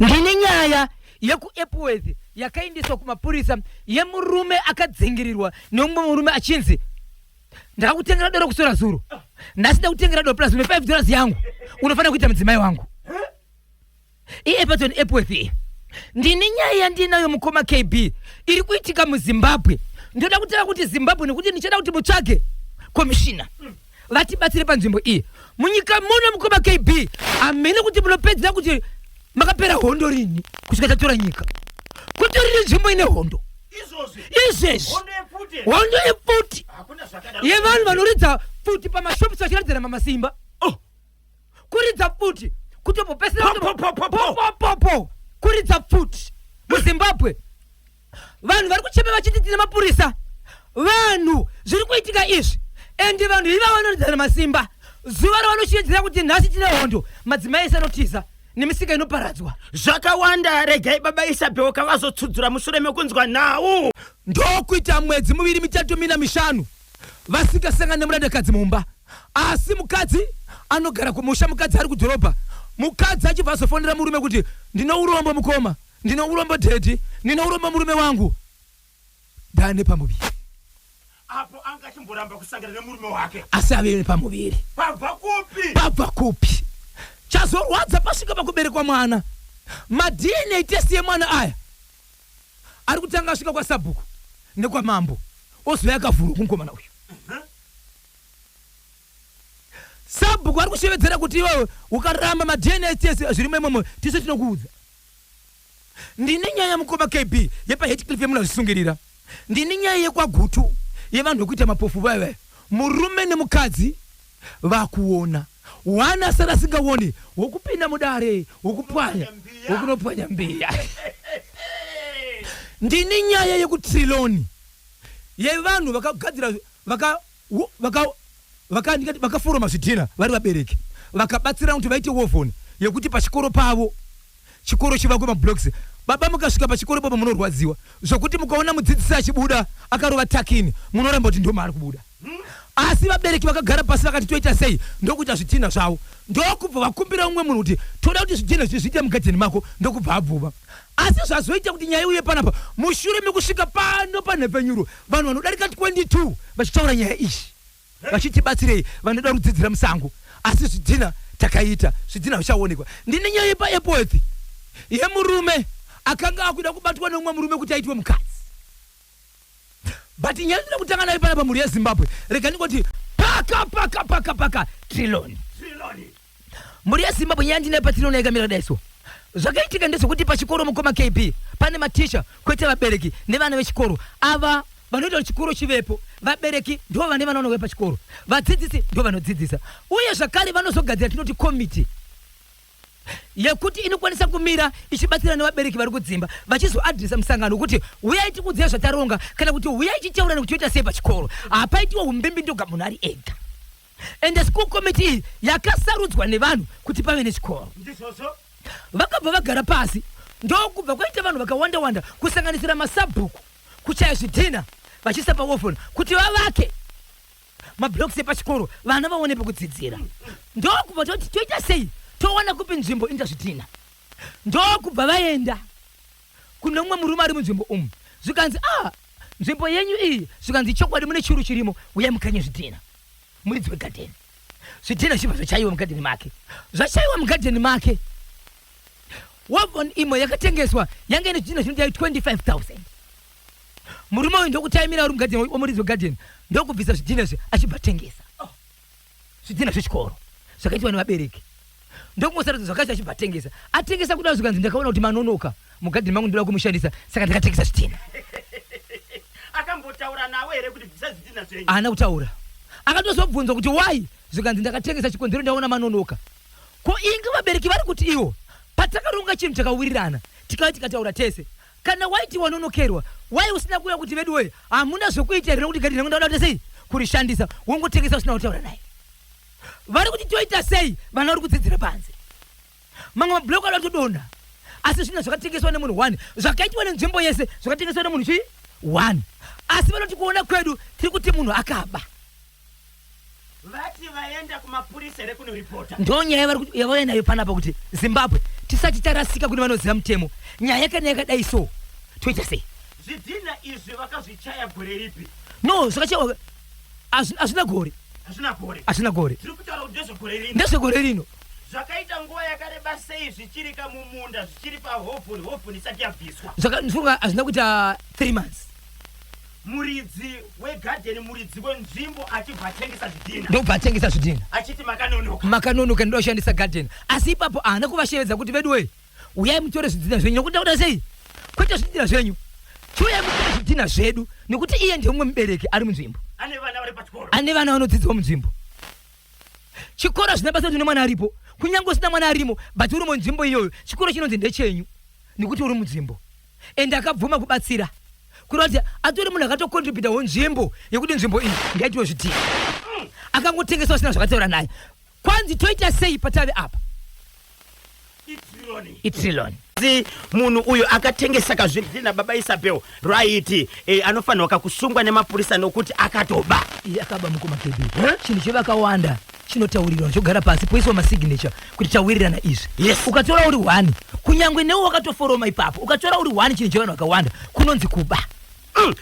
ndine nyaya yeku Epworth yakaindiswa kumapurisa yemurume akadzingirirwa neumwe murume achinzi ndakakutengera doro kusora zuro ndasida kutengera doro plus $5 yangu unofanira kuita mudzimai wangu Everton Epworth ndine nyaya ndinayo mukoma KB iri kuitika muZimbabwe ndoda kutara kuti Zimbabwe nekuti ndichada kuti mutsvage komishina vatibatsire panzvimbo iyi munyika muno mukoma KB amene kuti munopedzera kuti makapera hondo rini kusvika tatora nyika kuti rine nzvimbo ine hondo izvezvi hondo yefuti yevanhu vanoridza futi pamashops vachiradzana mamasimba kuridza futi kutopopesera kuridza futi muZimbabwe vanhu vari kuchema vachiti tine mapurisa vanhu zviri kuitika izvi ende vanhu iva vanoridzana masimba zuva ravanochiedzera kuti nhasi tine hondo madzimai ese anotiza nemisika inoparadzwa zvakawanda regai baba Isabel vazotsudzura mushure mekunzwa nhau ndokuita mwedzi miviri mitatu mina mishanu vasikasangana nemurandakadzi mumba asi mukadzi anogara kumusha mukadzi ari kudhorobha mukadzi achibva azofonera murume kuti ndino urombo mukoma ndino urombo dhedhi ndino urombo murume wangu ndane pamuviri apo anga achimboramba kusangana nemurume wake asi ave pamuviri pabva kupi chazorwadza pasvika pakuberekwa mwana DNA test yemwana aya ari kutanga asvika kwa Sabhuku nekwa Mambo ozova yakavhurwa kumukomana uyu Sabhuku ari kushevedzera kuti iwewe ukaramba ma-DNA test zviri imomo tise tinokuudza ndine nyaya mukoma KB yepa Heathcliff yemunazvisungirira ndine nyaya yekwaGutu yevanhu vekuita mapofu vaive murume nemukadzi vakuona wana sara singaoni wokupinda mudare wokupwanya wokunopwanya mbiya ndine nyaya yekutriloni yevanhu vakagadzira vakaforoma zvidhina vari vabereki vakabatsira kuti vaite wovhoni yekuti pachikoro pavo chikoro chivakwe mablocks baba mukasvika pachikoro pavo munorwadziwa zvokuti mukaona mudzidzisi achibuda akarova takini munoramba kuti ndo maari kubuda asi vabereki vakagara pasi vakati toita sei ndokuita zvidhina zvavo ndokubva vakumbira umwe munhu kuti toda kuti zvidhina zviite mugadheni mako ndokubva abvuva asi zvazoita kuti nyaya uye panapa mushure mekusvika pano panhepenyuro vanhu vanodarika 22 vachitaura nyaya izvi vachitibatsirei vanoda kudzidzira musango asi zvidhina takaita zvidhina zvichaonekwa ndine nyaya yepa Epworth yemurume akanga akuda kubatwa neumwe murume kuti aitwe mukadzi but nyaya ndina kutanga nayo panapa mhuri yeZimbabwe rega ndingoti paka triloni mhuri yeZimbabwe nyaya ndinayo patriloni yakamira daiso zvakaitika ndezvekuti pachikoro mukoma KB pane maticha kwete vabereki nevana vechikoro ava vanoita kuti chikoro chivepo vabereki ndo vane vanouya pachikoro vadzidzisi ndo vanodzidzisa uye zvakare vanozogadzira tinoti komiti yekuti inokwanisa kumira ichibatsira nevabereki vari kudzimba vachizoadhirisa musangano kuti uyai tikudziya zvataronga kana kuti uyai tichaura nekuti toita sei pachikoro hapaitiwa umbimbi ndoga munhu ari ega ende school committee iyi yakasarudzwa nevanhu kuti pave nechikoro vakabva vagara pasi ndokubva kwaita vanhu vakawanda kusanganisira maSabhuku kuchaya zvidhina vachisa pawofoni kuti vavake mablocks epachikoro vana vaone pekudzidzira ndokubva toti toita sei towana kupi nzvimbo inoita zvidhina ndokubva vaenda kune umwe murume ari munzvimbo umu zvikanzi nzvimbo yenyu iyi zvikanzi chokwadi mune churu chirimo uyai mukanye zvidhina muridzi wegadheni zvidhina zvibva zvachaiwa mugadheni make zvachaiwa mugadheni make wovhoni imwe yakatengeswa yanga ine zvidhina zvinoti 25,000 murume uyu ndokutaimira uri mugadheni womuridzi wegadheni ndokubvisa zvidhina izvi achibva tengesa zvidhina zvechikoro zvakaitwa nevabereki ndokumusarudza zvakaita achibva tengesa atengesa kuda zvikanzi ndakaona kuti manonoka mugadheni mangu ndoda kumushandisa saka ndakatengesa zvidhina akambotaura nawe here kuti bvisa zvidhina zvenyu haana kutaura akatozobvunzwa kuti wai zvikanzi ndakatengesa chikonzero ndaona manonoka ko inge vabereki vari kuti iwo patakaronga chinhu chakawirirana tikava tikataura tese kana waiti wanonokerwa wai usina kuuya kuti vedu weye hamuna zvokuita here kuti gadheni yangu ndauda sei kurishandisa wongotengesa usina kutaura naye vari kuti toita sei vana vari kudzidzira panze mamwe mabloko adatodonha asi zvina zvakatengeswa nemunhu 1 zvakaitwa nenzvimbo yese zvakatengeswa nemunhu chii 1 asi vanoti kuona kwedu tiri kuti munhu akaba vati vaenda kumapurisa here kunoripota ndo nyaya yavaenda nayo panapa kuti Zimbabwe tisati tarasika kuti vanoziva mutemo nyaya kana yakadai so toita sei zvidhina izvi vakazvichaya gore ripi no zvakachewa hazvina gore hazvina gore tiri kutaura kuti ndezvegore rino ndezvegore rino zvakaita nguva yakareba sei zvichiri kamumunda zvichiri pahovhoni isati yabviswa zvakafunga hazvina kuita 3 months muridzi wegadheni muridzi wenzvimbo achibva atengesa zvidhina ndobva atengesa zvidhina achiti makanonoka ndoshandisa gadheni asi ipapo haana kuvashevedza kuti veduwe uyai mutore zvidhina zvenyu nokuti ndakuda sei kwete zvidhina zvenyu chiuyai mutore zvidhina zvedu nekuti iye ndiye mumwe mubereki ari munzvimbo ane vana vari pachikoro ane vana vanodzidziwa munzvimbo chikoro hazvina basa kuti une mwana aripo kunyange usina mwana arimo but uri munzvimbo iyoyo chikoro chinonzi ndechenyu nekuti uri munzvimbo ende akabvuma kubatsira kuti atori munhu akatokontributawo nzvimbo yekuti nzvimbo iyi ngaitiwe zvidhina akangotengeswa usina zvakataura naye kwanzi toita sei patave apa itriloni munhu uyu akatengesa kazvidhina baba Isabel right anofanirwa kakusungwa nemapurisa nokuti akatoba iye akaba mukoma kebi chinhu chevakawanda chinotaurirwa chogara pasi poiswa masignature kuti tawirirana izvi yes. Ukatora uri 1 kunyangwe newe wakatoforoma ipapo ukatora uri 1 chinhu chevanhu vakawanda kunonzi kuba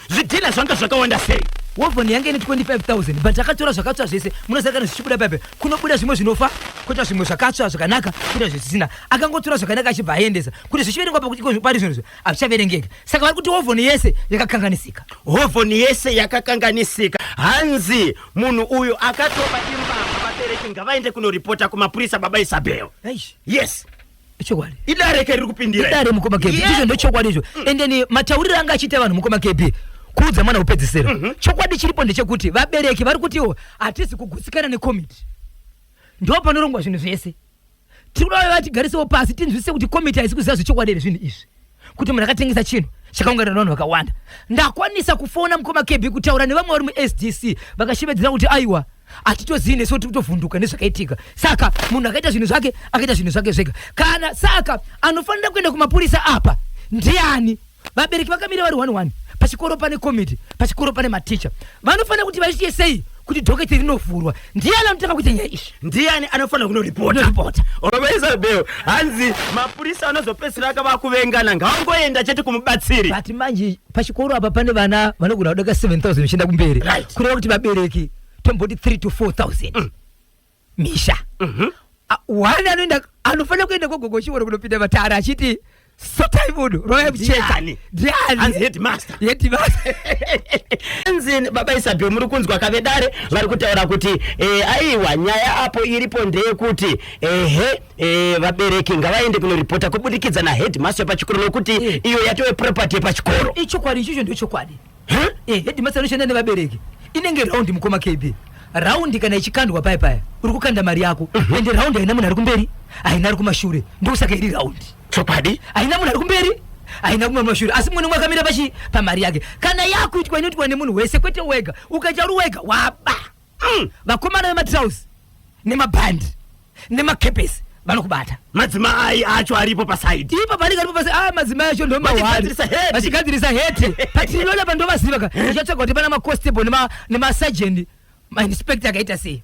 zvidhina zvanga zvakawanda sei wovhoni yange ine 25,000 but akatora zvakatsva zvese munozakana zvichibuda pepe kunobuda zvimwe zvinofa kuita zvimwe zvakatsva zvakanaka kuita zvisina akangotora zvakanaka achibva aendesa kuti zvichiverengwa pakuti pari zvinhu hazvichaverengeka saka vari kuti wovhoni yese yakakanganisika hanzi munhu uyu akatoba imbavha vabereki ngavaende kunoripota kumapurisa baba Isabel yes chokwadi idareke riri kupindira idare mukoma kebi izvo ndochokwadi izvo endeni matauriro anga achiita vanhu mukoma kebi kuudza mwana upedzisira chokwadi chiripo ndechekuti vabereki vari kutiwo hatisi kugutsikana nekomiti ndo panorongwa zvinhu zvese tikuda vatigarisewo pasi tinzwisise kuti komiti haisi kuziva zvechokwadi zvinhu izvi kuti munhu akatengesa chinhu chakaungana navanhu vakawanda ndakwanisa kufona mukoma kebi kutaura nevamwe vari muSDC vakashevedzera kuti aiwa hatitozivi nesu kuti kutovhunduka nezvakaitika saka munhu akaita zvinhu zvake akaita zvinhu zvake zvega kana saka anofanira kuenda kumapurisa apa ndiani vabereki vakamira vari 1 pachikoro pane komiti pachikoro pane maticha vanofanira kuti vachitie sei kuti dhoketi rinovhurwa ndiani anotanga kuita nyaya izvi ndiani anofanira kunoripota baba Isabel hanzi mapurisa anozopedzisira akavakuvengana ngavangoenda chete kumubatsiri but manje pachikoro apa pane vana vanogona kudaka 7,000 vichienda kumberi kureva kuti vabereki tomboti 3 to 4,000 misha wani anoenda anofanira kuenda kogogochioro kunopinda vatara achiti sotai munhu roya kucheka ndiani headmaster hanzi baba Isabel muri kunzwa kavedare vari kutaura kuti aiwa nyaya apo iripo ndeyekuti vabereki ngavaende kunoripota kubudikidza naheadmaster pachikoro nokuti iyo yatove property yepachikoro ichokwadi ichocho ndochokwadi headmaster anoshanda nevabereki inenge raundi mukoma KB raundi kana ichikandwa paya uri kukanda mari yako ende raundi haina munhu ari kumberi haina ari kumashure ndosaka iri raundi chokwadi haina munhu ari kumberi haina kumwe mashure asi munhu mwakamira pamari yake kana yakuitwa inoitwa nemunhu wese kwete wega ukaita uri wega waba vakomana vematrausi nemabhandi nemakepesi vanokubata madzimai acho aripo pasaidi ipo panenge aripo pasaidi madzimai acho ndomawari vachigadzirisa heti patinoona pandovaziva ichatsvaga kuti pana maconstable nemasagent mainspector akaita sei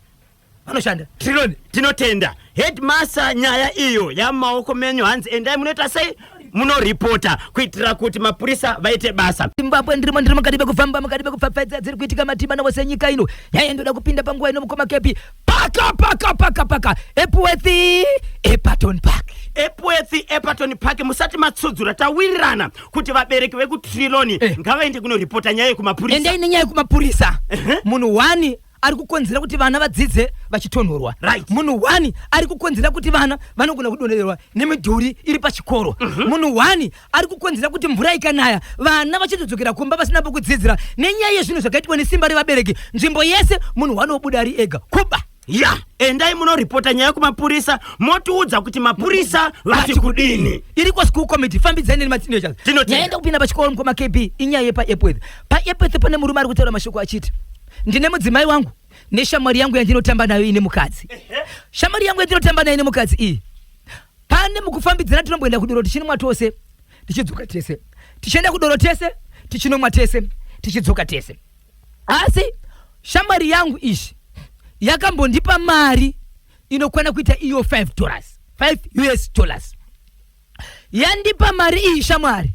vanoshanda triloni tinotenda headmaster nyaya iyo yamaoko menyu hanzi endai munoita sei munoripota kuitira kuti mapurisa vaite basa Zimbabwe ndiri makadibe kufamba makadibe kupfapfaidza dziri kuitika matima navose nyika ino yaya ndoda kupinda panguva ino mukoma kepi paka Epworth Egerton Park musati matsudzura tawirirana kuti vabereki vekutriloni ngavaende kunoripota nyaya yekumapurisa endai nenyaya yekumapurisa munhu 1 ari kukonzera kuti vana vadzidze vachitonhorwa munhu 1 ari kukonzera kuti vana vanogona kudonererwa nemidhuri iri pachikoro munhu 1 ari kukonzera kuti mvura ikanaya vana vachitodzokera kumba vasina pokudzidzira nenyaya yezvinhu zvakaitwa nesimba revabereki nzvimbo yese munhu 1 obuda ari ega kuba endai munoripota nyaya kumapurisa motiudza kuti mapurisa vati kudini iri kwa school committee fambidzani nematinagers yaenda kupinda pachikoro mukoma KB inyaya yepa Epworth pane murume ari kutaura mashoko achiti ndine mudzimai wangu neshamwari yangu yandinotamba nayo ine mukadzi shamwari yangu yandinotamba nayo ine mukadzi iyi pane mukufambidzana tinomboenda kudoro tichinomwa tose tichidzoka tese tichienda kudoro tese tichinomwa tese tichidzoka tese asi shamwari yangu izvi yakambondipa mari inokwana kuita iyo $5 US dollars yandipa mari iyi shamwari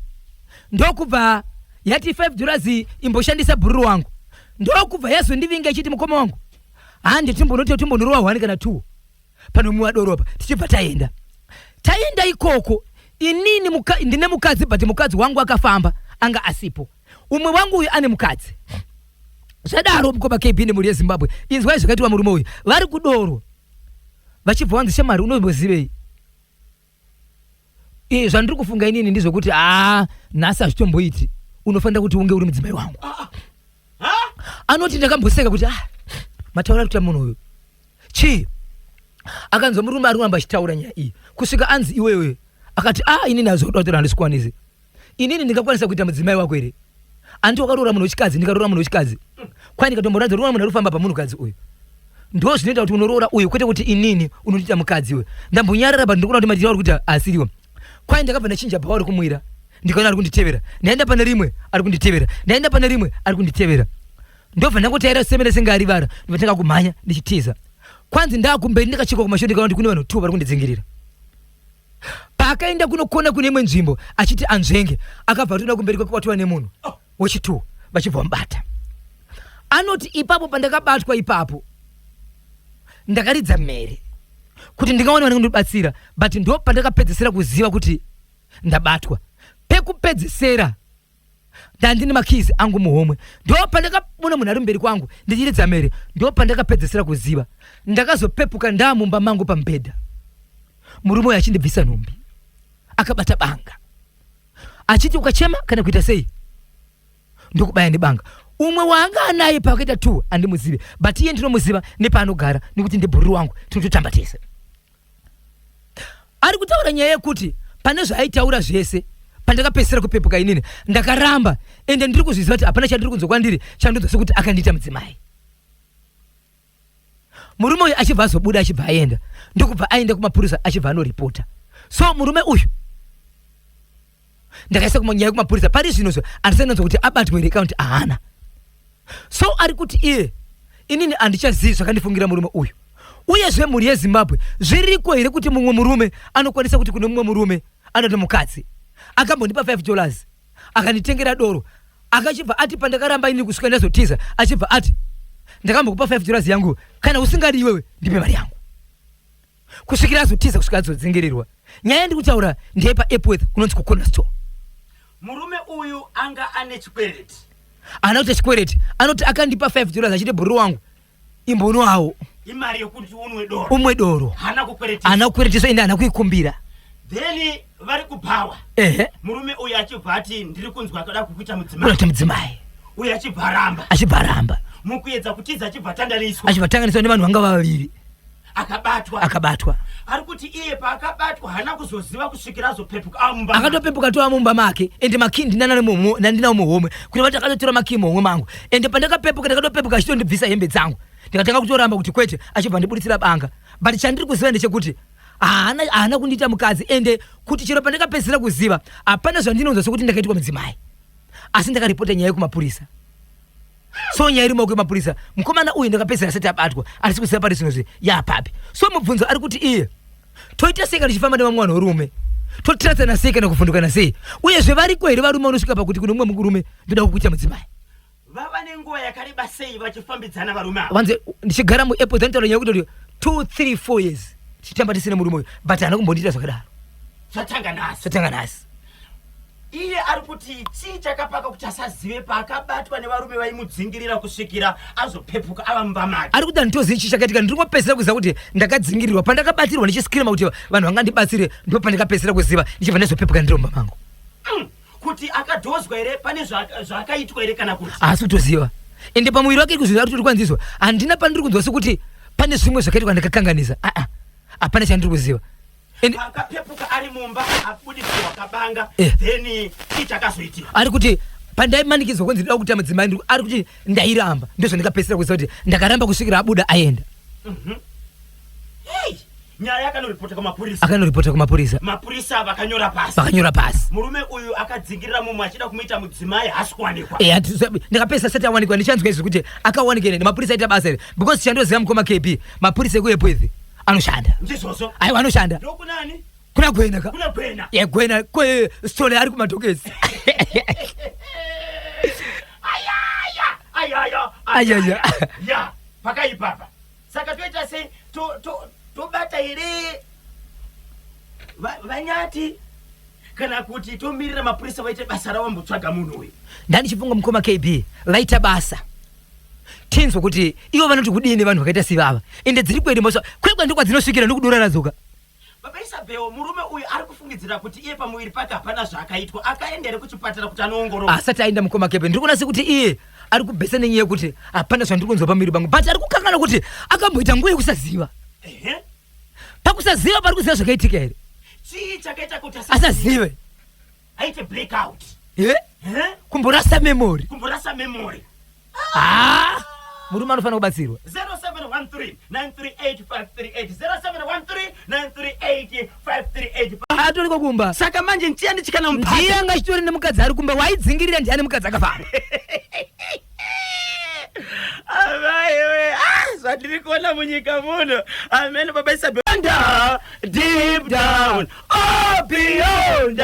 ndokubva yati $5 imboshandisa bhururu wangu ndokubva yazondivinga ichiti mukoma wangu handi timbonorowa 1 kana 2 panomwiwa doropa tichibva taenda ikoko inini ndine mukadzi but mukadzi wangu akafamba anga asipo umwe wangu uyu ane mukadzi zvadaro mukoma KB nemhuri yeZimbabwe inzwai zvakaitwa murume uyu vari kudoro vachibva wanzi shamwari unombozivei zvandiri kufunga inini ndizvokuti nhasi hazvitomboiti unofanira kuti unge uri mudzimai wangu anoti ndakamboseka kuti mataura kuti munhu uyu chii akanzwa murume ari kuramba achitaura nyaya iyi kusvika anzi iwewe akati inini hazvodatora handisikwanisi inini ndingakwanisa kuita mudzimai wako here andi wakaroora munhu wechikadzi ndikaroora munhu wechikadzi kwai ndikatomboratidza roora munhu ari kufamba pamunhukadzi uyu ndo zvinoita kuti unoroora uyu kwete kuti inini unotiita mukadzi uyu ndambonyarara pa ndikuona kuti matitauri kuti asiriwo kwai ndakabva ndachinja bhawa uri kumwira ndikaona ari kunditevera ndaenda pane rimwe ari kunditevera ndaenda pane rimwe ari kunditevera ndobva ndangotaira semere senge arivara ndotanga kumhanya ndichitiza kwanzi ndakumberi ndikacheka kumashure ndikaona kuti kune vanhu 2 vari kundidzingirira paakaenda kunokona kune imwe nzvimbo achiti anzvenge akabva atoenda kumberi kwakwatua nemunhu wechi2 vachibva vamubata anoti ipapo pandakabatwa ipapo ndakaridza mhere kuti ndingaona vane kundibatsira but ndo pandakapedzesera kuziva kuti ndabatwa pekupedzesera ndandine makizi angu muhomwe ndo pandakaona munhu ari mberi kwangu ndichiridza mhere ndo pandakapedzesera kuziva ndakazopepuka ndamumba mangu pamubhedha murume uyu achindibvisa nhumbi akabata banga achiti ukachema kana kuita sei ndokubaya nebanga umwe wanga anaye pakaita 2 andimuzive but iye ndinomuziva nepaanogara nekuti ndibhururu wangu tinototamba tese ari kutaura nyaya yekuti pane zvaaitaura zvese pandakapedzisira kupepuka inini ndakaramba ende ndiri kuzviziva kuti hapana chandiri kunzwa kwandiri chandonzwa sekuti akandiita mudzimai murume uyu achibva azobuda achibva aenda ndokubva aenda kumapurisa achibva anoripota so murume uyu ndakaisa kumanyaya kumapurisa pari zvinozvo andisananzwa kuti abatwe here kaunti ahana so ari kuti iye inini handichazivi zvakandifungira murume uyu uyezve mhuri yeZimbabwe zviriko here kuti mumwe murume anokwanisa kuti kune mumwe murume anoti mukadzi akambondipa $5 akanditengera doro akachibva ati pandakaramba inini kusvika ndazotiza achibva ati ndakambokupa $5 yangu kana usingadi iwewe ndipe mari yangu kusvikira azotiza kusvika azodzingirirwa nyaya ndikutaura ndepa Epworth kunonzi kucorner store murume uyu anga ane chikwereti anoti chikwereti anoti akandipa $5 achiti bhururu wangu imbono wawo imari yokuti umwe doro hana kukweretiso ende hana kuikumbira then vari kubhawa murume uyu achibva ati ndiri kunzwa akada kukuita mudzimai uyu achibva aramba mukuedza kutiza achibva tanganiswa nevanhu vanga vaviri akabatwa ari kuti iye paakabatwa hana kuzoziva kusvikira azopepuka amumba akatopepuka toa mumba make ende makindi nandinawo muhomwe kuti vati akatotora makii muhomwe mangu ende pandakapepuka ndakatopepuka achitondibvisa hembe dzangu ndikatanga kutoramba kuti kwete achibva ndibuditsira banga but chandiri kuziva ndechekuti haana kundiita mukadzi ende kuti chero pandakapedzisira kuziva hapana zvandinonzwa sokuti ndakaitwa mudzimai asi ndakaripota nyaya yekumapurisa so nyaya iri maoko emapurisa mukomana uyu ndakapedzisira asati abatwa arisi kuziva pari zvinozvi yapapi so mubvunzo ari kuti iye toita sei kana tichifamba nevamwe vanhu varume totiratsana sei kana kuvhundukana sei uyezve variko here varume vanosvika pakuti kuno mumwe murume ndoda kukuita mudzimai vava nenguva yakareba sei vachifambidzana varume ava vanze ndichigara muApple ndinotaura nyaya yekuti 2-3-4 years tichitamba tisina murume uyu but haana kumbondiita zvakadaro zvatanga nhasi iye ari kuti chii chakapaka kuti asazive paakabatwa nevarume vaimudzingirira kusvikira azopepuka ava mumba make ari kuti handitozivi chii chakaitika ndiri kupedzisira kuziva kuti ndakadzingirirwa pandakabatirwa ndichisikirima kuti vanhu vangandibatsire ndo pandakapedzisira kuziva ndichibva ndazopepuka ndiri mumba mangu kuti akadhozwa here pane zvaakaitwa here kana kuti haasi kutoziva ende pamuviri wake ikuzvinhu ari kuti kwanziswa handina pandiri kunzwa sekuti pane zvimwe zvakaitwa ndakakanganisa hapana chandiri kuziva akapepuka ari mumba abudisirwa kabanga then ichakazoitika ari kuti pandaimanikidzwa kwenzi ndida kuita mudzimai ari kuti ndairamba ndozvandikapedzisira kuziva kuti ndakaramba kusvikira abuda aenda nyaya akanoripota kumapurisa mapurisa vakanyora pasi murume uyu akadzingirira mumwe achida kumuita mudzimai hasi kuwanikwa ndikapedzisa sati awanikwa ndichanzwa izvi kuti akawanika ine mapurisa aita basa iri because chandoziva mukoma KB mapurisa ekuEpworth anoshanda ndizvozvo aiwa anoshanda ndokunani kuna gwena ka kuna gwena ye gwena kwe story ari kumatokezi ayaya ya pakaipapa saka toita se tobata ire vanyati kana kuti tomirira mapurisa vaite basa ravo mbotsvaga munhu uyu ndani chifunga mukoma KB laita basa tinzwa kuti ivo vanoti kudini vanhu vakaita sivava ende dziri kwedi mbosa kwekwa ndikwa dzinosvikira ndikudura nadzoka baba Isabel murume uyu ari kufungidzira kuti iye pamuviri pake hapana zvakaitwa akaendere kuchipatara kuti anoongorora asati aenda mukoma KB ndiri kuona sekuti iye ari kubhesa nenyaya kuti hapana zvandiri kunzwa pamuviri pangu but ari kukangana kuti akamboita nguva yekusaziva pakusaziva pari kuziva zvakaitika here chii chakaita kuti asazive aite blackout kumborasa memory murume anofanira kubatsirwa 0713-938-538 atoriko kumba saka manje ndiani chikana mpata ndiyanga chitori nemukadzi ari kumba waidzingirira ndiani mukadzi akafara avaiwe zvandiri kuona munyika muno amene baba Isabel deep down oh beyond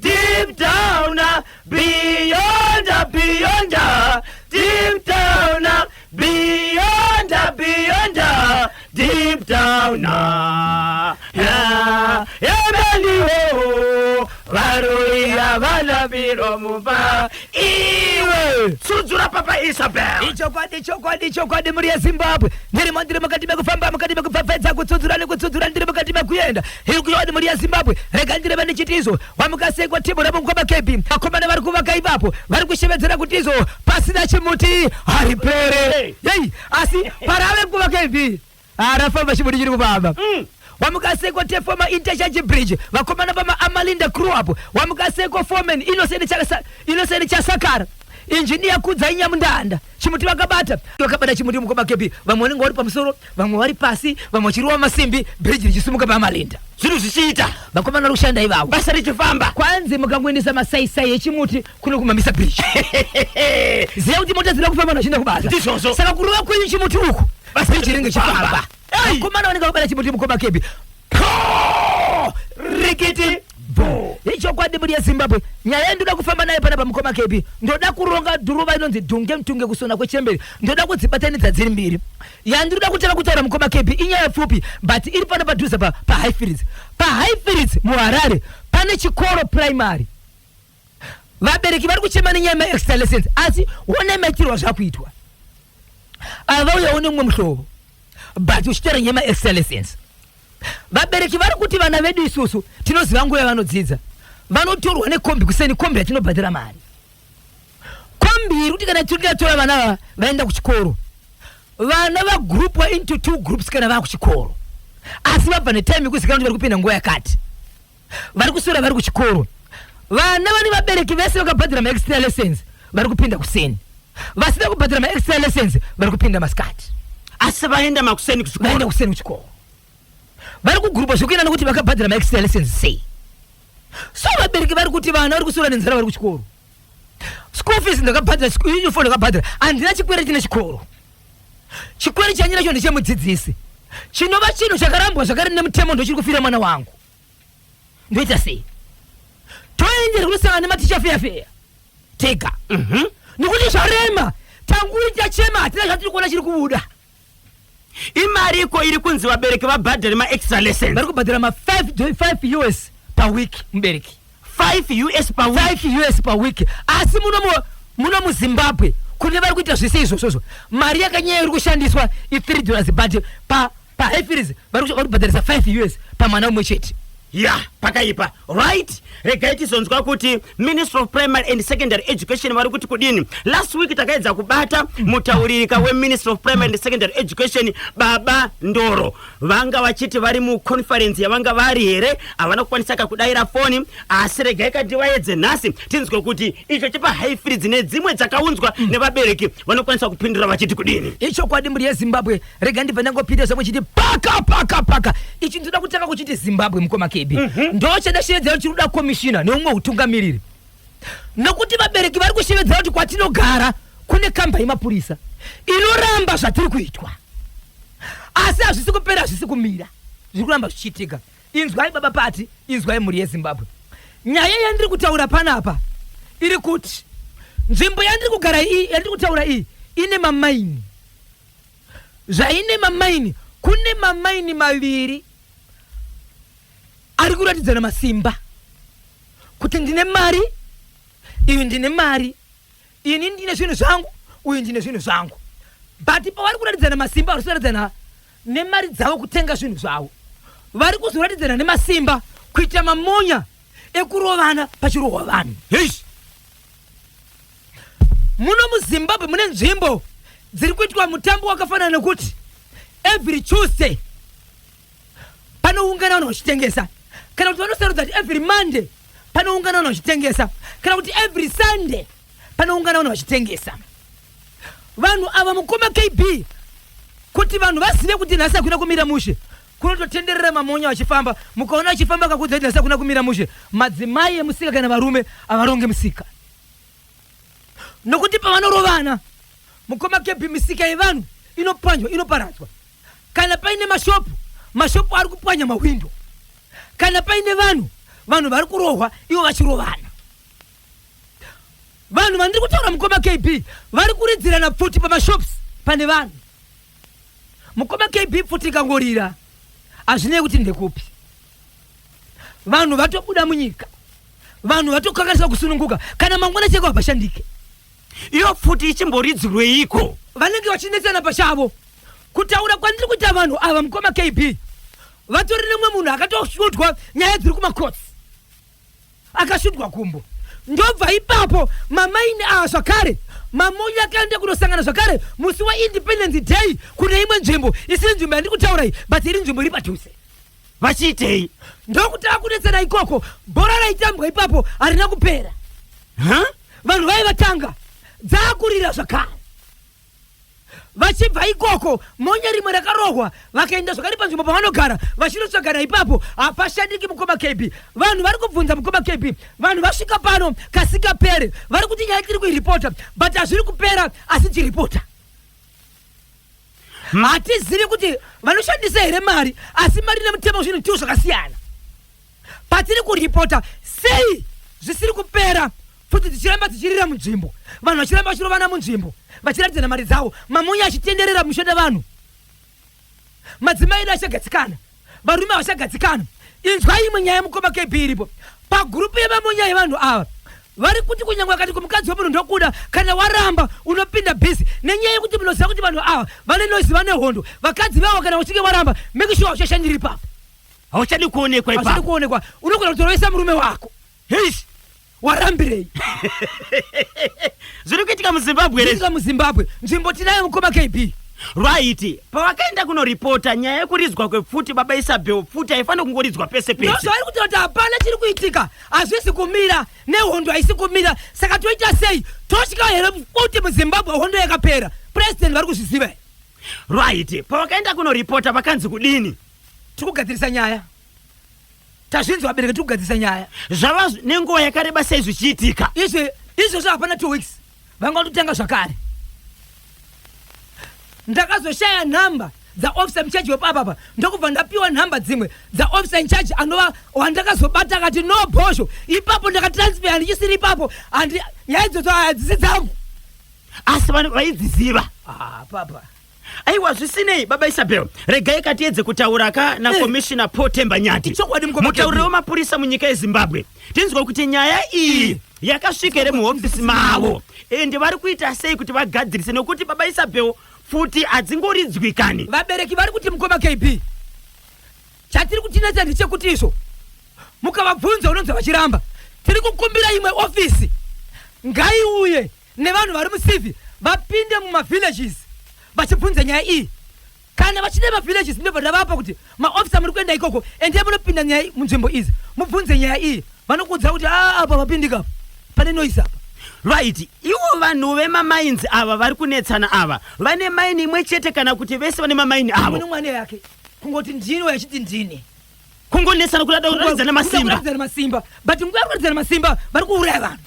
deep down beyond deep down beyond deep down emeliwo varuya vanaviro muba iwe tsudzura papa Isabel chokwadi muri yeZimbabwe ndiri mukati mekufamba mukati mekupfapfedza kutsudzura nekutsudzura ndiri mukati mekuyenda iri kuyodi muri yeZimbabwe rega ndiri vane chitizo wamukasekwa timu ramukoma KB vakomana vari kuvaka ipapo vari kushevedzera kuti izo pasina chimuti haripere yei asi parave kuva KB arafamba chimuti chiri kufamba wamukasekwa tefoma interchange bridge vakomana vama Amalinda crew up wamukasekwa foreman Innocent Chasakara engineer kudza inyamundanda chimuti vakabata chimuti mukoma KB vamwe vanenge vari pamusoro vamwe vari pasi vamwe chiriwa masimbi bridge richisumuka paMalinda zvinhu zvichiita vakomana vari kushanda ivavo basa richifamba kwanzi mukangoendesa masaisai echimuti kuno kumamisa bridge ziva kuti mota dzina kufamba nazvinda kubasa ndizvozvo saka kurova kwenyu chimuti uku bridge ringe chifamba vakomana vanenge vabata chimuti mukoma KB rikiti ichokwadi muri yeZimbabwe nyaya ndoda kufamba naye pana pamukoma KB ndoda kuronga dhuruva inonzi dhunge mutunge kusona kwechemberi ndoda kudzibatanidza dziri mbiri yandiroda kutanga kutaura mukoma KB inyaya pfupi but iri pano padhuze pa Highfields muHarare pane chikoro primary vabereki vari kuchema nenyaya extra lessons asi one maitirwa zvakuitwa avauyawo nemumwe muhlobo but uchitora nyaya extra lessons vabereki vari kuti vana vedu isusu tinoziva nguva yavanodzidza vanotorwa nekombi kuseni kombi yatinobhadhira mari kombi iri kuti kana tikatora vana vaenda kuchikoro vana vagrupwa into 2 groups kana vava kuchikoro asi vabva netime yekuzikana kuti vari kupinda nguva yakati vari kusora vari kuchikoro vana vane vabereki vese vakabhadhira maextra lessons vari kupinda kuseni vasina kubhadhira maextra lessons vari kupinda masikati asi vaenda makuseni kuchikoro vari kugrupa zvekuenda nokuti vakabhadhira maextra lessons sei so vabereki vari kuti vana vari kusora nenzara vari kuchikoro school fees ndakabhadhira uniform ndakabhadhira handina chikwere chine chikoro chikwere chanyina cho ndechemudzidzisi chinova chinhu chakarambwa zvakare nemutemo ndochiri kufira mwana wangu ndoita sei toenjere kunosangana nematicha feya tega nekuti zvarema tanguri tachema hatina zvatiri kuona chiri kubuda imari iko iri kunzi vabereki vabhadhare maextra lessons vari kubhadhira ma5 US per week mubereki 5 US per week asi muno muZimbabwe kune vari kuita zvese izvozvozvo mari yakanyanya iri kushandiswa $3 but paHighfields vari kubhadharisa 5 US pamwana umwe chete pakaipa right regai tizonzwa kuti Ministry of Primary and Secondary Education vari kuti kudini last week takaedza kubata mutaurika weMinistry of Primary and Secondary Education Baba Ndoro vanga vachiti vari muconference yavanga vari here havana kukwanisa kakudayira foni asi regai kativaedze nhasi tinzwe kuti icho chipa Highfields nedzimwe dzakaunzwa nevabereki vanokwanisa kupindura vachiti kudini ichokwadi muri yeZimbabwe rega ndibva ndangopinda zvamwe chiti paka ichi ndoda kutanga kuchiti Zimbabwe mukoma KB ndochada shevedzera chiruda komishina neumwe utungamiriri nokuti vabereki vari kushevedzera kuti kwatinogara kune kamba yemapurisa inoramba zvatiri kuitwa asi hazvisi kupera hazvisi kumira zviri kuramba zvichiitika inzwai baba pati, inzwai mhuri yeZimbabwe. Nyaya yandiri kutaura panapa iri kuti nzvimbo yandiri kugara iyi yandiri kutaura iyi ine mamaini. Zvaine mamaini, kune mamaini maviri ari kuratidzana masimba kuti ndine mari, iyu ndine mari, ini ndine zvinhu zvangu, uyu ndine zvinhu zvangu. But pavari kuratidzana masimba vari kuratidzana nemari dzavo kutenga zvinhu zvavo. Vari kuzoratidzana nemasimba kuita mamonya ekurovana pachirohwa vanhu. Heish, muno muZimbabwe mune nzvimbo dziri kuitwa mutambo wakafanana nekuti every Tuesday panoungana vanhu vachitengesa, kana kuti vanosarudza kuti every Monday panoungana vanhu vachitengesa, kana kuti every Sunday panoungana vanhu vachitengesa. Vanhu ava mukoma KB kuti vanhu vazive kuti nhasi hakuna kumira mushe, kunototenderera mamonya vachifamba. Mukaona vachifamba kakudza kuti nhasi hakuna kumira mushe, madzimai emusika kana varume avaronge musika. Nokuti pavanorovana mukoma KB misika yevanhu inopwanjwa, inoparadzwa. Kana paine mashopu ari kupwanya mawindo. Kana paine vanhu vari kurohwa ivo vachirovana. Vanhu vandiri kutaura mukoma KB vari kuridzirana pfuti pamashops pane vanhu. Mukoma KB pfuti ikangorira hazvinei kuti ndekupi. Vanhu vatobuda munyika, vanhu vatokanganisa kusununguka kana mangwana cheko hapashandike. Iyo pfuti ichimboridzirweiko? Vanenge vachinetsana pachavo. Kutaura kwandiri kuita vanhu ava mukoma KB, vatori nemwe munhu akatoshutwa nyaya dziri kumakotsi, akashutwa kumbo. Ndobva ipapo mamaini ava zvakare mamonya akaenda kunosangana zvakare musi waIndependence Day kune imwe nzvimbo isiri nzvimbo yandiri kutaura iyi, but iri nzvimbo iri padhuze. Vachiitei? Ndokuti akunetsana ikoko, bhora raitambwa ipapo harina kupera. Vanhu vaivatanga dzaakurira zvakare. Vachibva ikoko monya rimwe rakarohwa vakaenda zvakare panzvimbo pavanogara vachinotsvagana ipapo hapashandiki mukoma KB. Vanhu vari kubvunza mukoma KB, vanhu vasvika pano kasikapere, vari kuti nyaya tiri kuiripota but hazviri kupera asi tiripota. Hatizivi kuti vanoshandisa here mari, asi mari nemutemo zvinhu ndizvo zvakasiyana. Patiri kuripota sei zvisiri kupera futi tichiramba tichirira munzvimbo, vanhu vachiramba vachirovana munzvimbo vachiratidzana mari dzavo, mamonya achitenderera mushanda vanhu. Madzimai edu achagadzikana, varume vachagadzikana. Inzwai imwe nyaya mukoma KB iripo pagurupu yemamonya evanhu ava. Vari kuti kunyangwa kati kumukadzi wemunhu ndokuda kana waramba unopinda bhizi nenyaya yekuti munoziva kuti vanhu ava vane noizi, vane hondo. Vakadzi vavo kana uchinge waramba make sure uchashandira ipapo, hauchadi kuonekwa ipapo. Hauchadi kuonekwa, unogona kutorovesa murume wako. Heish, warambirei? Zviri kuitika muZimbabwe rezi? Zviri muZimbabwe, nzvimbo tinayo mukoma KB. Right, pavakaenda kunoripota nyaya yekuridzwa kwepfuti baba Isabel, pfuti haifanira kungoridzwa pese pese. Ndozvairi kuti kuti hapana chiri kuitika, hazvisi kumira nehondo haisi kumira. Saka toita sei? Tosvika here kuti muZimbabwe hondo yakapera? President vari kuzviziva. Right, pavakaenda kunoripota vakanzi kudini? Tikugadzirisa nyaya. Tazvinzwa vabereki tikugadzirisa nyaya. Zvava nenguva yakareba sei zvichiitika? Izvozvo hapana 2 weeks vangototanga zvakare. Ndakazoshaya nhamba dzaofisa muchaji wepapapa, ndokubva ndapiwa nhamba dzimwe dzaofisa incharge anova wandakazobata akati no bhosho. Ipapo ndakatransfer handichisiri ipapo, nyaya idzodzo hadzisi dzangu. Asi vanhu vaidziziva. Papa aiwa zvisinei baba Isabel, regai katiedze kutaura na Commissioner Paul Temba Nyati, mutauriri wemapurisa munyika yeZimbabwe. Tinzwa kuti nyaya iyi yakasvika here muhofisi mavo ende vari kuita sei kuti vagadzirise, nekuti baba Isabel futi hadzingoridzwikani. Vabereki vari kuti mukoma KB chatiri kutinetsa ndechekuti izvo mukavabvunza unonzi vachiramba. Tiri kukumbira imwe ofisi ngaiuye nevanhu vari muCivi vapinde mumavillages vachibvunza nyaya iyi. Kana vachine mavillages ndobva ndavapa kuti maofisa muri kuenda ikoko ende munopinda nyaya munzvimbo idzi mubvunze nyaya iyi. Vanokuudza kuti apa vapindika pane noise apa. Right, ivo vanhu vemamainzi ava vari kunetsana ava vane maini imwe chete kana kuti vese vane mamaini avo? Mune mwana yake kungoti ndini wachiti ndini, kungonetsana kudada kuratidzana masimba. But nguva kuratidzana masimba vari kuuraya vanhu.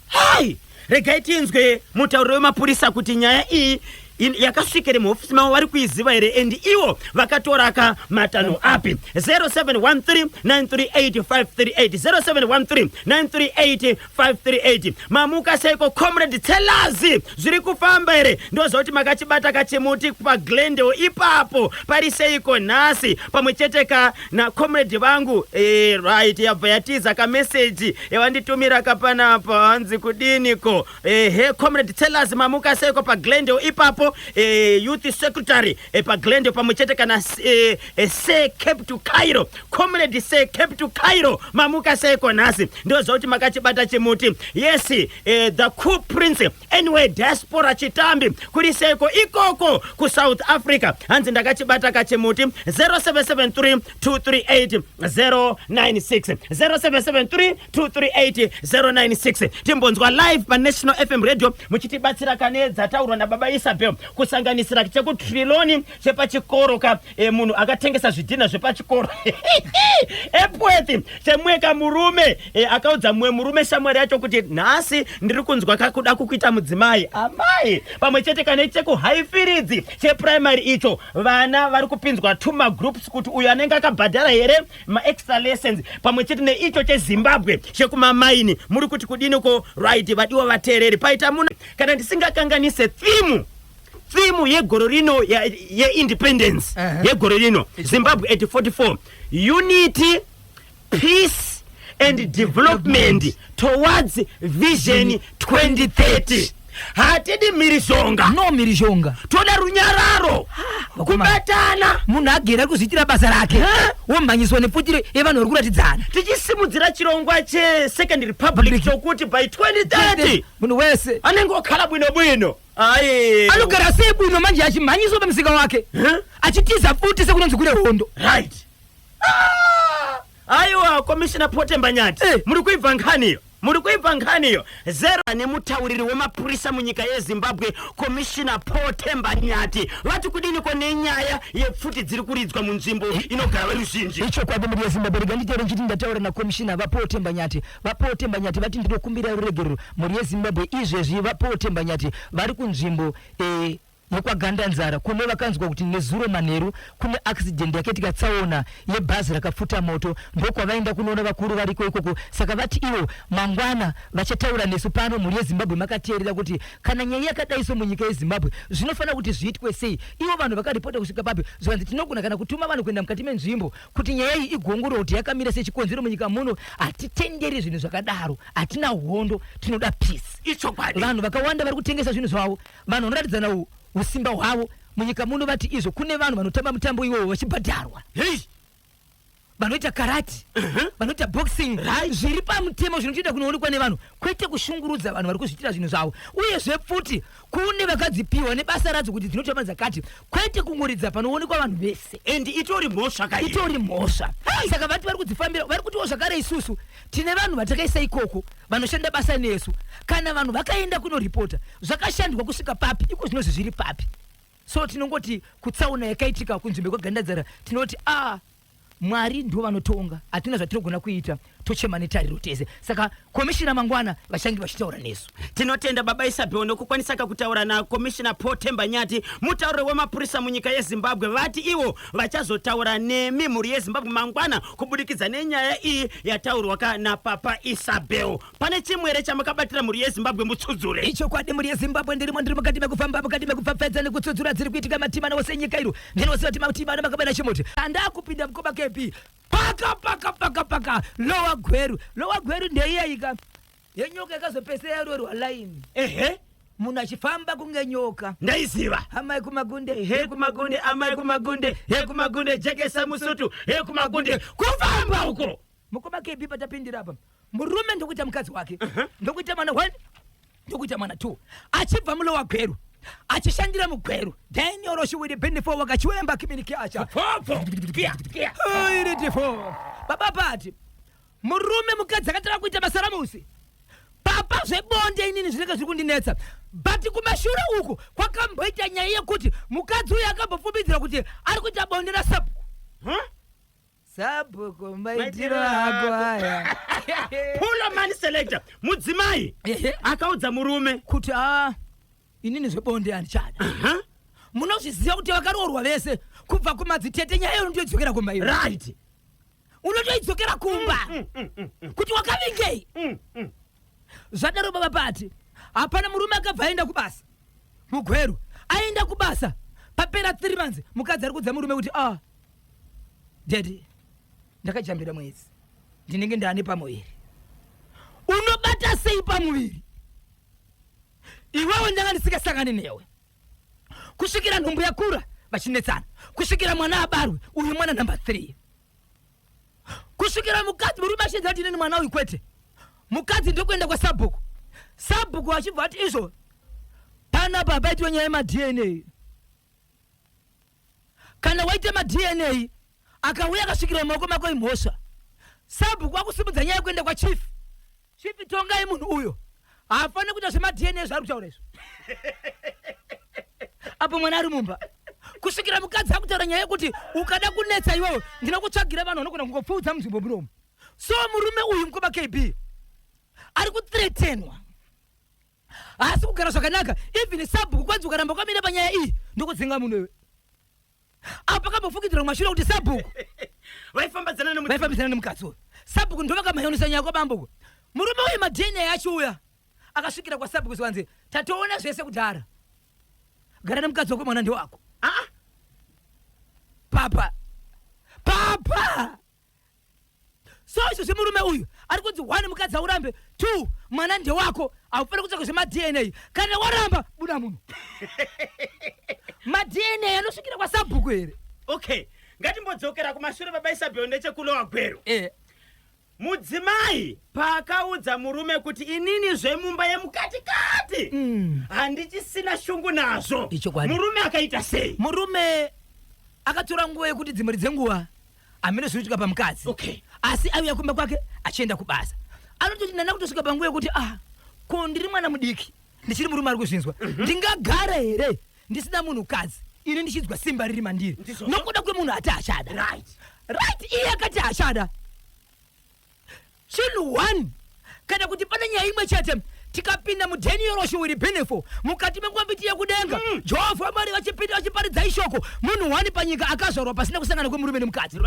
Hai, regai tinzwe mutauriri wemapurisa kuti nyaya iyi yakasvikere muofisi mavo vari kuiziva here and iwo vakatora ka matano api 0713-938-538 0713-938-538 mamuka seiko comrade telazi zviri kufamba here ndozoti makachibata kachimuti paglendale ipapo pari seiko nhasi pamwe cheteka na comrade vangu right yabva yatiza kameseji yavanditumira kapanapa hanzi kudiniko comrade telazi mamuka seiko paglendale ipapo youth secretary paglendale pamwe cheteka na se Cape to Cairo comrade se Cape to Cairo mamuka seiko nhasi ndozoti makachibata chimuti yes the cool prince anyway diaspora chitambi kuri seiko ikoko ku South Africa hanzi ndakachibata kachimuti 0773-238-096 0773-238-096 timbonzwa live pa National FM radio muchitibatsira kane dzataurwa nababa Isabel kusanganisira chekutriloni chepachikoro ka munhu akatengesa zvidhina zvepachikoro epwethi chemweka murume akaudza mumwe murume shamwari yacho kuti nhasi ndiri kunzwa kakuda kukuita mudzimai amai pamwe chete kana cheku high fields cheprimary icho vana vari kupinzwa tuma groups kuti uyu anenge akabhadhara here extra lessons pamwe chete neicho cheZimbabwe chekumamaini muri kuti kudini ko right vadiwa vateereri paita muno kana ndisingakanganise theme yegoro rino ye-independence yegoro rino Zimbabwe 1844 unity peace and development towards vision 2030 hatidi mirizhonga no mirizhonga toda runyararo kubatana munhu agere kuzviitira basa rake womhanyiswa nepfutire yevanhu vari kuratidzana tichisimudzira chirongwa che-second republic chokuti by 2030 munhu wese anenge okhala bwino anogara sei bwino manje achimhanyiswa pamusika wake achitiza futi sekunonzi kune hondo right aiwa commissioner Potembanyati muri kuibva nkhaniyo zero nemutauriri wemapurisa munyika yeZimbabwe commissioner Potembanyati vati kudini kone nyaya yepfuti dziri kuridzwa munzvimbo inogara veruzhinji icho kwadi muri yeZimbabwe rega nditero nchiti ndataura na commissioner vaPotembanyati vati ndinokumbira ruregerero muri yeZimbabwe izvezvi vaPotembanyati vari kunzvimbo yekwagandanzara kune vakanzwa kuti nezuro manheru kune accident yakaitika tsaona yebhazi rakapfuta moto ndokwavaenda kunoona vakuru variko ikoko saka vati ivo mangwana vachataura nesu pano muri yeZimbabwe makateerera kuti kana nyaya yakadaiso munyika yeZimbabwe zvinofanira kuti zviitwe sei ivo vanhu vakaripota kusvika papi zvanzi tinogona kana kutuma vanhu kuenda mukati menzvimbo kuti nyaya iyi igongoro kuti yakamira sechikonzero munyika muno hatitenderi zvinhu zvakadaro hatina hondo tinoda peace icho kwadi vanhu vakawanda vari kutengesa zvinhu zvavo vanhu vanoratidzana usimba hwavo munyika muno vati izvo kune vanhu vanotamba mutambo iwowo vachibhadharwa vanoita karati vanoita boxing zviri pamutemo zvinotoita kunoonekwa nevanhu kwete kushungurudza vanhu vari kuzviitira zvinhu zvavo uye zvepfuti kune vakadzipiwa nebasa radzo kuti dzinotamba dzakati kwete kungoridza panoonekwa vanhu vese and itori mhosva saka vati vari kudzifambira vari kutiwo zvakare isusu tine vanhu vatakaisa ikoko vanoshanda basa nesu kana vanhu vakaenda kunoripota zvakashandwa kusvika papi iko zvinozvi zviri papi so tinongoti kutsauna yakaitika kunzvimbo kwagandadzara tinoti Mwari ndo vanotonga hatina zvatinogona kuita tochema netariro tese saka komishina mangwana vashangi vachitaura nesu tinotenda baba Isabel nokukwanisa kutaura na commissioner Potembanyati mutauriri wemapurisa munyika yeZimbabwe vati ivo vachazotaura nemi muri yeZimbabwe mangwana kubudikidza nenyaya iyi yataurwa kana papa Isabel pane chimwere chamakabatira muri yeZimbabwe mutsudzure icho kwadi muri yeZimbabwe ndiri mukati mekufamba mukati mekupfapfadza nekutsudzura dziri kuitika matimana wose nyika iro ndinoziva kuti matimana makabana chimoti andakupinda mukoma KP paka lowa gweru ndeiyaika yenyoka yakazopesa yarorwa line munhu achifamba kunge nyoka ndaiziva amai kumagunde amai kumagunde jekesa musutu kumagunde kufamba uko mukoma KP patapindira apa murume ndokuita mukadzi wake ndokuita mwana 1 ndokuita mwana 2 achibva mulowa gweru achishandira mugweru then oroshiwiri benefo wakachiwemba kiminiki acha baba pati murume mukadzi akatara kuita basa ramusi papa zvebonde inini zvinenge zviri kundinetsa but kumashure uko kwakamboita nyaya yekuti mukadzi uyu akambopfumidzira kuti ari kuita bonde rasabhuku sabhuku maitiro ako aya pulo man selector mudzimai akaudza murume kuti inini zvebonde handichada munozviziva kuti vakaroorwa vese kubva kumadzitete nyaya iyo unotoidzokera kumba iyo right unotoidzokera kumba kuti wakavingei zvadaro baba pati hapana murume akabva aenda kubasa mugweru aenda kubasa papera 3 months mukadzi ari kudza murume kuti daddy ndakajambira mwedzi ndinenge ndane pamuviri unobata sei pamuviri iwewe ndanga ndisikasangane newe kusvikira nhumbu yakura vachinetsana kusvikira mwana abarwe uyu mwana number 3 kusvikira mukadzi murume achinzi ati inini mwana uyu kwete mukadzi ndokuenda sabhuku achibva ati izvo pana baba aitwa nyaya yemadna kana waita madna akauya akasvikira mumaoko mako imhosva sabhuku akusimudza nyaya yekuenda kwachief tongai munhu uyo hafaniri kuita zvemadna zvaari kutaura izvo apo mwana ari mumba kusvikira mukadzi akutaura nyaya yekuti ukada kunetsa iwewe ndinokutsvagira vanhu vanogona kungopfuudza munzvimbo munomu so murume uyu mukoma kb ari kuthreatenwa haasi kugara zvakanaka even sabhuku kwanzi ukaramba kwamira panyaya iyi ndokudzinga munhu iwe apa kambofukidzira kumashure kuti sabhuku vaifambidzana nemukadzi uyu sabhuku ndovakamayonesa nyaya kwabambuko murume uyu madna achiuya akasvikira kwasabhuku zvanzi tatoona zvese kudhara gara nemukadzi wako mwana ndewako papa so izvo zvemurume uyu ari kunzi 1 mukadzi aurambe 2 mwana ndewako haufaniri kutsvaka zvemadna kana waramba buda munhu madna anosvikira kwasabhuku here okay ngatimbodzokera kumashure baba Isabel ndechekulowa gwero mudzimai paakaudza murume kuti inini zvemumba yemukatikati handichisina shungu nazvo murume akaita sei murume akatora nguva yekuti dzimwe dzenguva hamene zvinoitika pamukadzi asi auya kumba kwake achienda kubasa anototi nana kutosvika panguva yekuti ko ndiri mwana mudiki ndichiri murume ari kuzvinzwa ndingagara here ndisina munhukadzi ini ndichinzwa simba riri mandiri nokuda kwemunhu ati achada right iye akati achada chinhu 1 kana kuti pane nyaya imwe chete tikapinda mudaniel shiwiri benefo mukati mengwambiti yekudenga jehovha mwari vachipinda vachiparidza ishoko munhu 1 panyika akazvarwa pasina kusangana kwemurume nemukadzi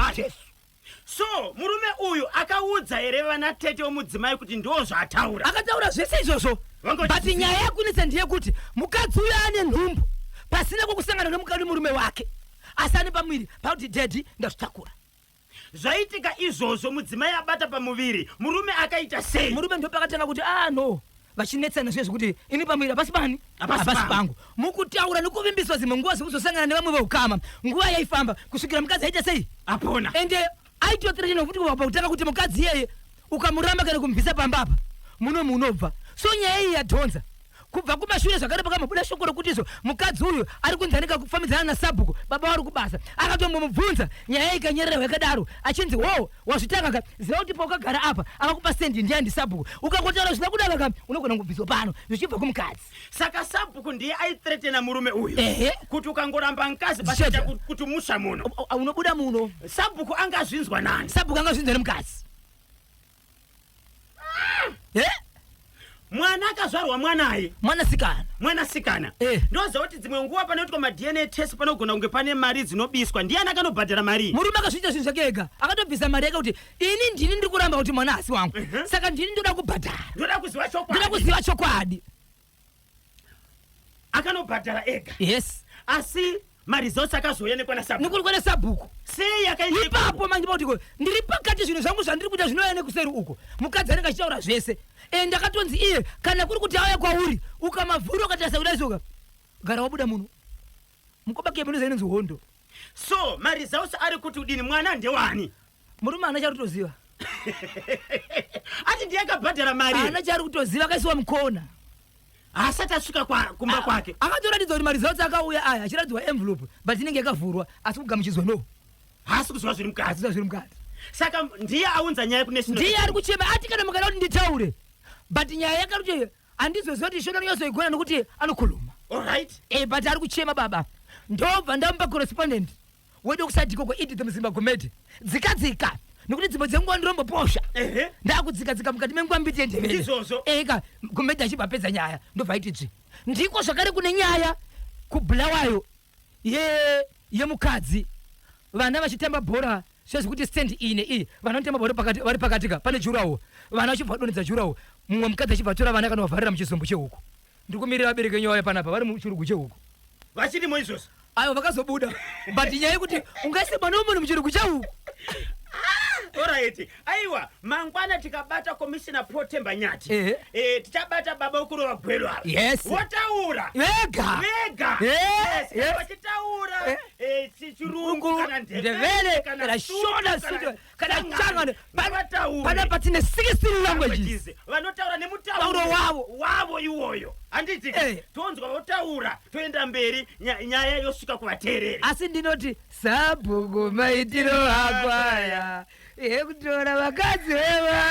so murume uyu akaudza here vana tete womudzimai kuti ndo zvaataura akataura zvese izvozvo but nyaya yakunetsa ndeyekuti mukadzi uyo ane nhumbu pasina kwekusangana nemukadzi murume wake asi ane pamwiri pakuti dadhi ndazvitakura zvaitika izvozvo mudzimai abata pamuviri murume akaita sei murume ndopakatanga kuti no vachinetsana zviye zvekuti ini pamwiri hapasi pani hapasi pangu mukutaura nekuvimbiswa zimwe nguva zvekuzosangana nevamwe veukama nguva yaifamba kusvikira mukadzi aita sei apona ende aitotirachena kuti pakutanga kuti mukadzi iyeye ukamuramba kana kumubvisa pambapa munobva so nyaya iyi yadhonza kubva kumashure zvakare pakamabuda shoko rokuti izvo mukadzi uyu ari kunzanika kufambidzana nasabhuku baba wari kubasa akatombomubvunza nyaya ikanyerera yakadaro achinzi wazvitanga ziva kuti paukagara apa akakupa sendi ndiani sabhuku ukangotaura zvina kudaka kam unogona kubviswa pano zvichibva kumukadzi saka sabhuku ndiye aithretena murume uyu kuti ukangoramba mukadzi pachaita kuti musha muno unobuda muno sabhuku angazvinzwa nani sabhuku angazvinzwa nemukadzi mwana akazvarwa mwanaye mwanasikana ndoziva kuti dzimwe nguva panoitwa madna test panogona kunge pane mari dzinobiswa ndiani akanobhadhara mari murume akazviita zvinhu zvake ega akatobvisa mari yake kuti ini ndini ndiri kuramba kuti mwana asi wangu saka ndini ndoda kubhadhara ndoda kuziva chokwadi akanobhadhara ega asi mari dzose akazouya nekwana sabhuku sei ipapo manje pautiko ndiri pakati zvinhu zvangu zvandiri kuita zvinoya nekuseri uko mukadzi anenge achitaura zvese ndakatonzi iye kana kuri kuti auya kwauri ukamavhura ukatarisa kudaisoka gara wabuda munhu mukoma kemenuza inonzi hondo so mari dzause ari kuti udini mwana ndewani murume ana chari kutoziva ati ndiye akabhadhara mari ana chari kutoziva akaisiwa mukona asati asvika kumba kwake akatoratidza kuti mari dzautsi akauya aya achiratidzwa envelope but inenge yakavhurwa asi kugamuchidzwa no haasi kuziva zviri mukati saka ndiye aunza nyaya ndiye ari kuchema ati kana mukada kuti nditaure but nyaya yakaruti handizoziva kuti shona yozoigona nokuti anokhuluma but ari kuchema baba ndobva ndamupa correspondent wedu kusadhikoko Edith Mzimba Gomede dzikadzika nokuti dzimwe dzenguva ndiromboposha ndakudzikadzika mukati mengwambiti yendevere eka Gomede achibva apedza nyaya ndobva aiti ndiko zvakare kune nyaya kubhulawayo ye mukadzi vana vachitamba bhora sezvekuti stand ine iyi vana vanotamba bhora pakati vari pakatika pane jurawo vana vachibva donedza jurawo mumwe mukadzi achibva tora vana kana vavharira muchizombo chehuko ndiri kumirira vabereki venyu vauya panapa vari muchirugu chehuko vachirimo izvozvo ayo vakazobuda but nyaya yekuti ungaise mwana womunhu muchirugu chehuko Alright. Aiwa, mangwana tikabata Commissioner Pro Temba Nyati. Tichabata baba ukurova gwelo apa. Yes. Wataura. Vega. Yes. Wachitaura. Chichirungu kana ndevele kana shona sito kana changa pana patine 16 languages. Vanotaura nemutauro wavo iwoyo. Anditi tonzwa votaura toenda mberi nyaya yosvika kuvateereri. Asi ndinoti sabhuku maitiro akwaya ekutora vakadzi veva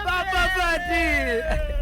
Papa pati